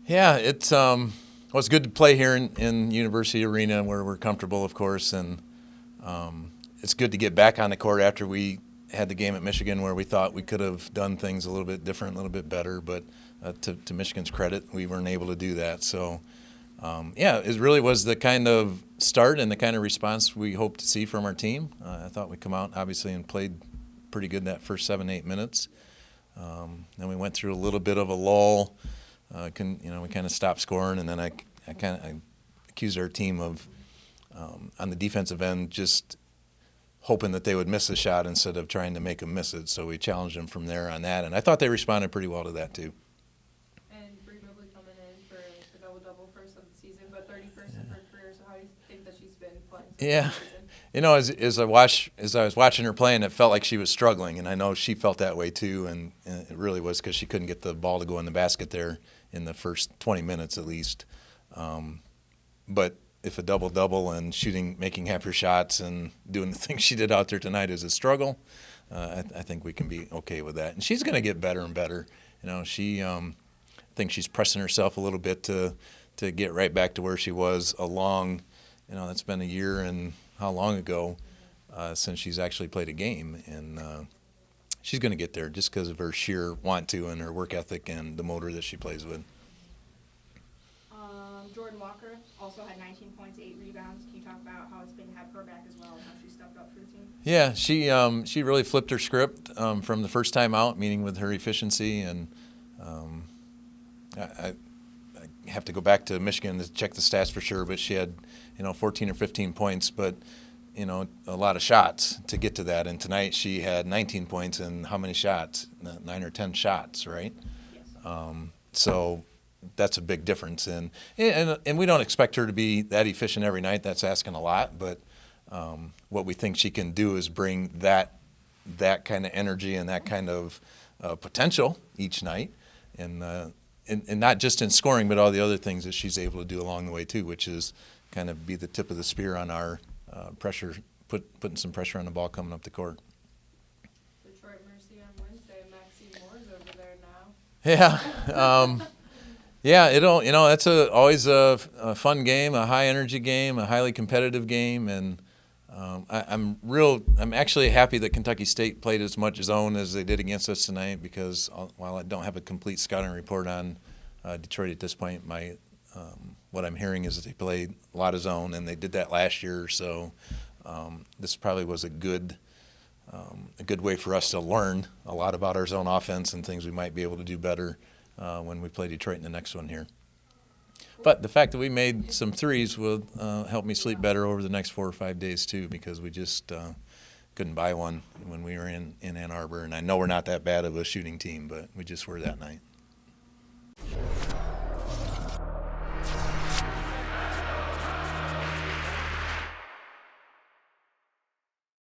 Yeah, it was good to play here in University Arena where we're comfortable, of course, and it's good to get back on the court after we had the game at Michigan where we thought we could have done things a little bit different, a little bit better, but to Michigan's credit, we weren't able to do that. So, yeah, it really was the kind of start and the kind of response we hoped to see from our team. I thought we'd come out, obviously, and played pretty good that first 7-8 minutes. Then we went through a little bit of a lull. We kind of stopped scoring, and then I accused our team of, on the defensive end, just hoping that they would miss a shot instead of trying to make them miss it. So we challenged them from there on that, and I thought they responded pretty well to that too. And Bree Mobley coming in for the double-double first of the season, but 31st in her career. So how do you think that she's been playing? Yeah. You know, as I was watching her playing, it felt like she was struggling, and I know she felt that way too. And it really was because she couldn't get the ball to go in the basket there in the first 20 minutes at least. But if a double-double and making half her shots and doing the things she did out there tonight is a struggle, I think we can be okay with that. And she's going to get better and better. You know, I think she's pressing herself a little bit to get right back to where she was that's been a year and how long ago since she's actually played a game. And she's going to get there just because of her sheer want to and her work ethic and the motor that she plays with. Jordan Walker also had 19 points, 8 rebounds. Can you talk about how it's been to have her back as well and how she stepped up for the team? Yeah, she really flipped her script from the first time out, meaning with her efficiency. And I have to go back to Michigan to check the stats for sure, but she had 14 or 15 points, but a lot of shots to get to that. And tonight she had 19 points and how many shots? 9 or 10 shots, right? Yes. So that's a big difference. And we don't expect her to be that efficient every night. That's asking a lot. But what we think she can do is bring that kind of energy and that kind of potential each night. And not just in scoring, but all the other things that she's able to do along the way too, which is kind of be the tip of the spear on our pressure, putting some pressure on the ball coming up the court. Detroit Mercy on Wednesday. Maxine Moore's over there now. Yeah. Yeah, that's always a fun game, a high energy game, a highly competitive game, and I'm actually happy that Kentucky State played as much zone as they did against us tonight because while I don't have a complete scouting report on Detroit at this point, what I'm hearing is that they played a lot of zone, and they did that last year. So this probably was a good way for us to learn a lot about our zone offense and things we might be able to do better when we play Detroit in the next one here. But the fact that we made some threes will help me sleep better over the next 4 or 5 days too, because we just couldn't buy one when we were in Ann Arbor. And I know we're not that bad of a shooting team, but we just were that night.